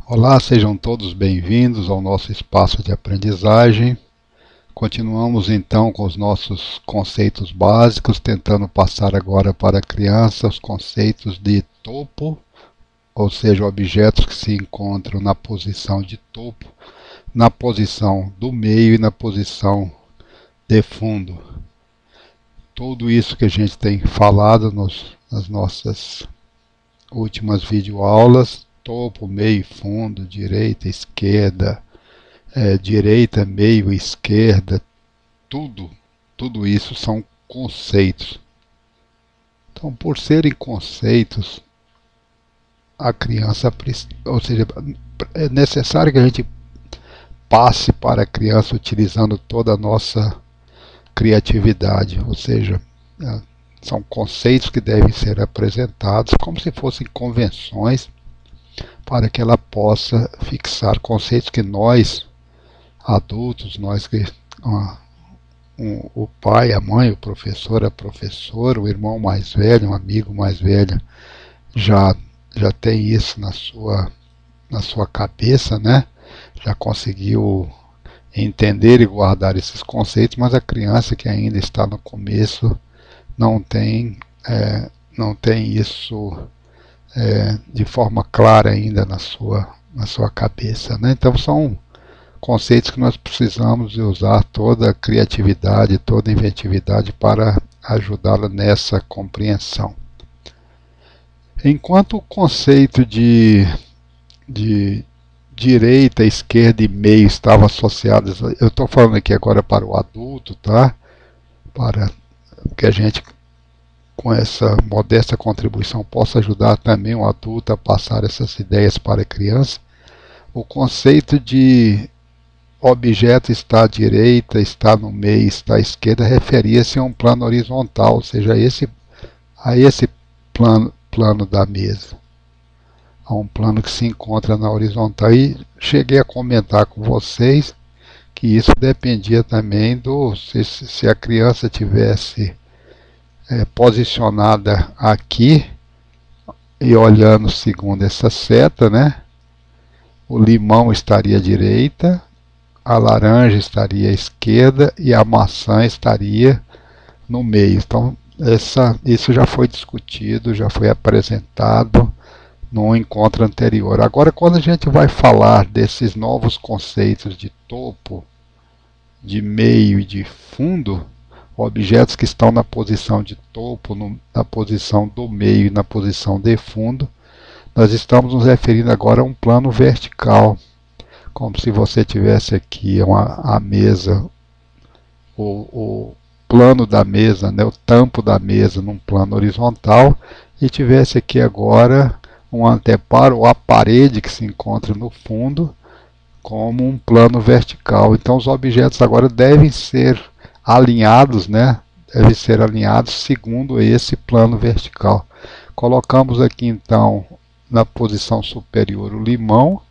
Olá, sejam todos bem-vindos ao nosso espaço de aprendizagem. Continuamos então com os nossos conceitos básicos, tentando passar agora para a criança os conceitos de topo, ou seja, objetos que se encontram na posição de topo, na posição do meio e na posição de fundo. Tudo isso que a gente tem falado nas nossas últimas videoaulas, topo, meio e fundo, direita, esquerda, direita, meio, esquerda, tudo isso são conceitos. Então, por serem conceitos, a criança, ou seja, é necessário que a gente passe para a criança utilizando toda a nossa criatividade, ou seja, são conceitos que devem ser apresentados como se fossem convenções para que ela possa fixar conceitos que nós, adultos, nós que o pai, a mãe, o professor, a professora, o irmão mais velho, um amigo mais velho, já tem isso na sua cabeça, né? Já conseguiu entender e guardar esses conceitos, mas a criança que ainda está no começo não tem isso de forma clara ainda na sua cabeça, né? Então são conceitos que nós precisamos de usar toda a criatividade, toda a inventividade para ajudá-la nessa compreensão. Enquanto o conceito de direita, esquerda e meio estava associado, eu estou falando aqui agora para o adulto, tá? Para que a gente, com essa modesta contribuição, possa ajudar também o adulto a passar essas ideias para a criança. O conceito de objeto está à direita, está no meio, está à esquerda, referia-se a um plano horizontal, ou seja, a esse plano da mesa, a um plano que se encontra na horizontal. E cheguei a comentar com vocês que isso dependia também se a criança tivesse posicionada aqui e olhando segundo essa seta, né? O limão estaria à direita, a laranja estaria à esquerda e a maçã estaria no meio. Então, isso já foi discutido, já foi apresentado no encontro anterior. Agora, quando a gente vai falar desses novos conceitos de topo, de meio e de fundo, objetos que estão na posição de topo, na posição do meio e na posição de fundo, nós estamos nos referindo agora a um plano vertical, como se você tivesse aqui a mesa, o plano da mesa, né, o tampo da mesa num plano horizontal, e tivesse aqui agora um anteparo ou a parede que se encontra no fundo como um plano vertical. Então os objetos agora devem ser alinhados, né? Devem ser alinhados segundo esse plano vertical. Colocamos aqui então na posição superior o limão,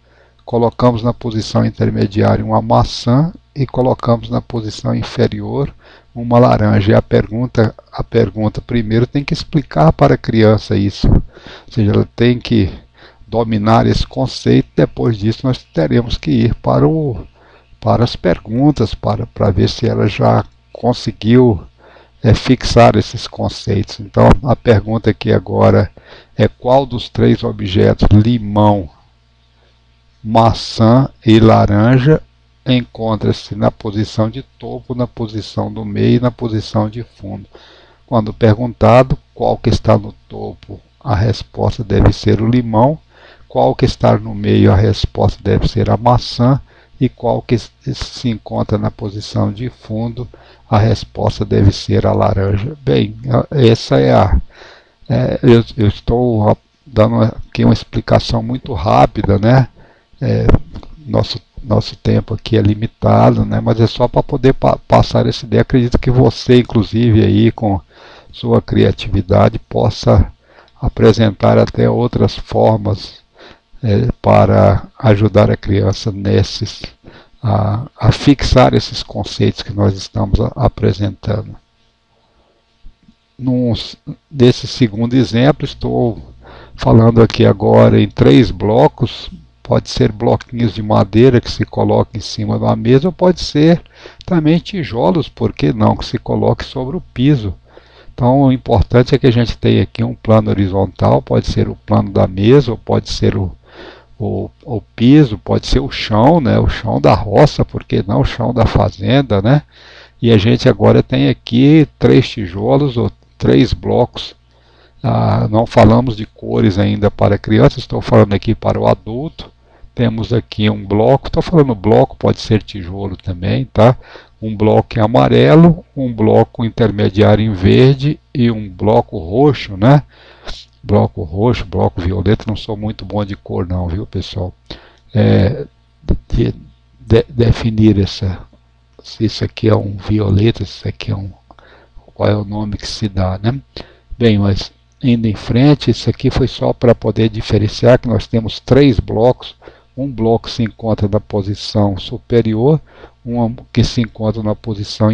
colocamos na posição intermediária uma maçã e colocamos na posição inferior uma laranja. E a pergunta primeiro tem que explicar para a criança isso. Ou seja, ela tem que dominar esse conceito. Depois disso nós teremos que ir para as perguntas, para ver se ela já conseguiu fixar esses conceitos. Então a pergunta aqui agora é: qual dos três objetos, limão, maçã e laranja, encontra-se na posição de topo, na posição do meio e na posição de fundo? Quando perguntado qual que está no topo, a resposta deve ser o limão. Qual que está no meio, a resposta deve ser a maçã. E qual que se encontra na posição de fundo, a resposta deve ser a laranja. Bem, essa eu estou dando aqui uma explicação muito rápida, né? Nosso tempo aqui é limitado, né? Mas é só para poder passar essa ideia. Acredito que você, inclusive, aí com sua criatividade, possa apresentar até outras formas para ajudar a criança a fixar esses conceitos que nós estamos apresentando. Desse segundo exemplo, estou falando aqui agora em 3 blocos, pode ser bloquinhos de madeira que se coloca em cima de uma mesa, ou pode ser também tijolos, por que não, que se coloque sobre o piso. Então o importante é que a gente tenha aqui um plano horizontal, pode ser o plano da mesa, ou pode ser o piso, pode ser o chão, né, o chão da roça, por que não o chão da fazenda, né? E a gente agora tem aqui 3 tijolos ou 3 blocos. Não falamos de cores ainda para crianças, estou falando aqui para o adulto. Temos aqui um bloco, estou falando bloco, pode ser tijolo também, tá? Um bloco em amarelo, um bloco intermediário em verde e um bloco roxo, né? Bloco roxo, bloco violeta, não sou muito bom de cor não, viu, pessoal? Definir se isso aqui é um violeta, se isso aqui é qual é o nome que se dá, né? Bem, mas indo em frente, isso aqui foi só para poder diferenciar que nós temos 3 blocos. Um bloco se encontra na posição superior, um que se encontra na posição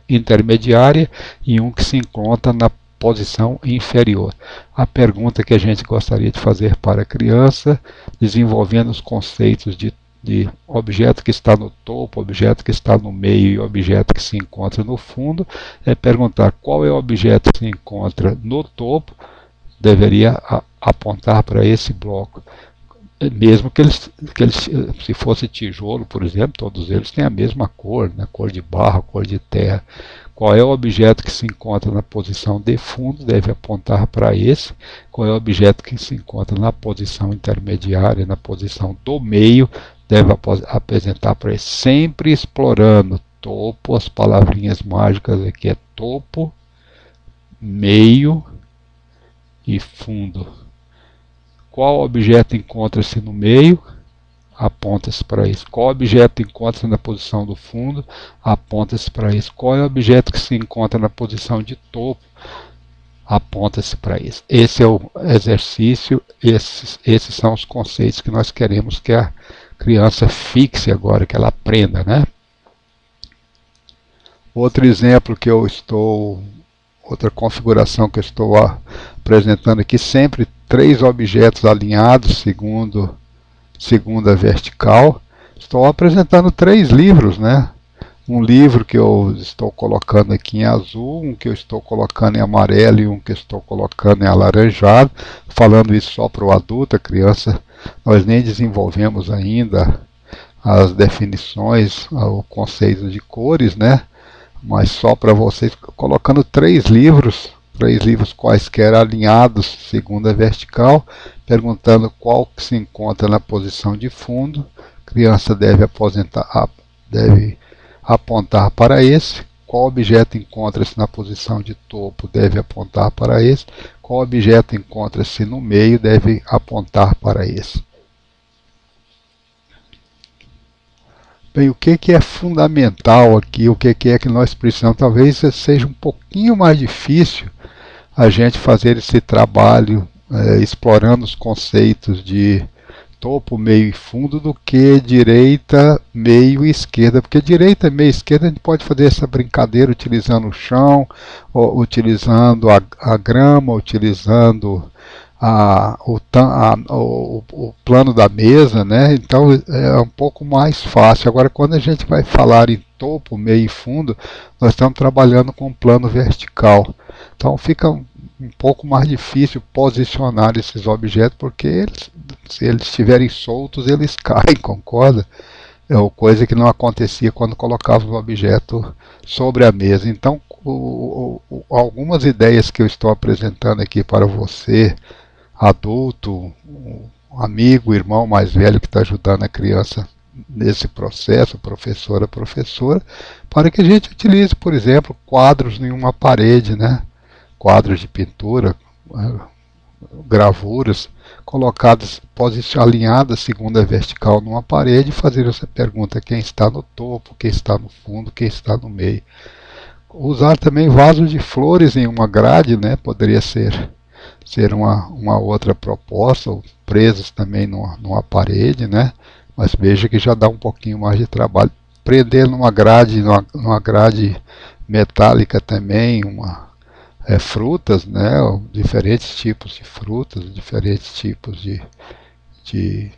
intermediária e um que se encontra na posição inferior. A pergunta que a gente gostaria de fazer para a criança, desenvolvendo os conceitos de objeto que está no topo, objeto que está no meio e objeto que se encontra no fundo, é perguntar qual é o objeto que se encontra no topo, deveria apontar para esse bloco. Mesmo que eles, se fosse tijolo, por exemplo, todos eles têm a mesma cor, né? Cor de barro, cor de terra. Qual é o objeto que se encontra na posição de fundo, deve apontar para esse. Qual é o objeto que se encontra na posição intermediária, na posição do meio, deve apresentar para esse. Sempre explorando topo, as palavrinhas mágicas aqui é topo, meio e fundo. Qual objeto encontra-se no meio? Aponta-se para isso. Qual objeto encontra-se na posição do fundo? Aponta-se para isso. Qual é o objeto que se encontra na posição de topo? Aponta-se para isso. Esse é o exercício, esses são os conceitos que nós queremos que a criança fixe agora, que ela aprenda, né? Outro exemplo que eu estou, outra configuração que eu estou apresentando aqui, sempre 3 objetos alinhados segundo a vertical. Estou apresentando 3 livros, né? Um livro que eu estou colocando aqui em azul, um que eu estou colocando em amarelo e um que eu estou colocando em alaranjado. Falando isso só para o adulto, a criança, nós nem desenvolvemos ainda as definições, o conceito de cores, né? Mas só para vocês, colocando 3 livros quaisquer alinhados segundo a vertical, perguntando qual que se encontra na posição de fundo. A criança deve apontar para esse. Qual objeto encontra-se na posição de topo, deve apontar para esse. Qual objeto encontra-se no meio, deve apontar para esse. Bem, o que é fundamental aqui, o que é que nós precisamos, talvez seja um pouquinho mais difícil a gente fazer esse trabalho explorando os conceitos de topo, meio e fundo do que direita, meio e esquerda, porque direita, meio e esquerda a gente pode fazer essa brincadeira utilizando o chão, utilizando a grama, utilizando o plano da mesa, né? Então é um pouco mais fácil. Agora, quando a gente vai falar em topo, meio e fundo, nós estamos trabalhando com um plano vertical. Então fica um pouco mais difícil posicionar esses objetos, porque se eles estiverem soltos, eles caem, concorda? É uma coisa que não acontecia quando colocávamos o objeto sobre a mesa. Então, algumas ideias que eu estou apresentando aqui para você, adulto, amigo, irmão mais velho que está ajudando a criança nesse processo, professora, para que a gente utilize, por exemplo, quadros em uma parede, né? Quadros de pintura, gravuras, colocadas, alinhadas segundo a vertical numa parede, e fazer essa pergunta: quem está no topo, quem está no fundo, quem está no meio. Usar também vasos de flores em uma grade, né? Poderia ser uma outra proposta, ou presos também numa parede, né? Mas veja que já dá um pouquinho mais de trabalho. Prender numa grade metálica também, frutas, né? Diferentes tipos de frutas, diferentes tipos de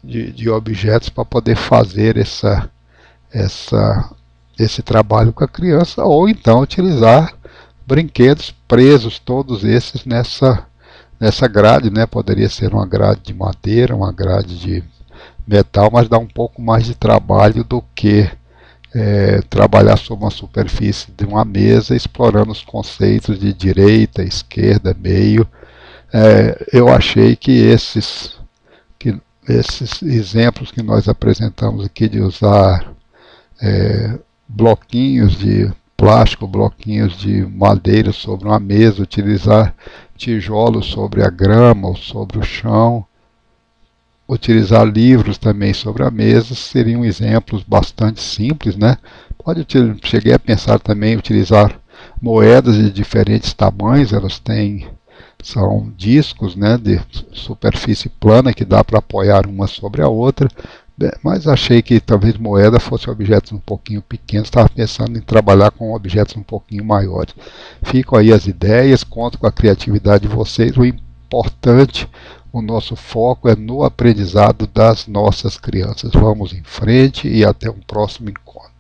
de objetos para poder fazer esse trabalho com a criança, ou então utilizar brinquedos presos, todos esses nessa grade, né? Poderia ser uma grade de madeira, uma grade de metal, mas dá um pouco mais de trabalho do que trabalhar sobre uma superfície de uma mesa, explorando os conceitos de direita, esquerda, meio. Eu achei que esses exemplos que nós apresentamos aqui de usar bloquinhos de plástico, bloquinhos de madeira sobre uma mesa, utilizar tijolos sobre a grama ou sobre o chão, utilizar livros também sobre a mesa, seriam exemplos bastante simples, né? Cheguei a pensar também em utilizar moedas de diferentes tamanhos, são discos, né, de superfície plana que dá para apoiar uma sobre a outra, mas achei que talvez moeda fosse objetos um pouquinho pequenos, estava pensando em trabalhar com objetos um pouquinho maiores. Ficam aí as ideias, conto com a criatividade de vocês, o importante, o nosso foco é no aprendizado das nossas crianças. Vamos em frente e até um próximo encontro.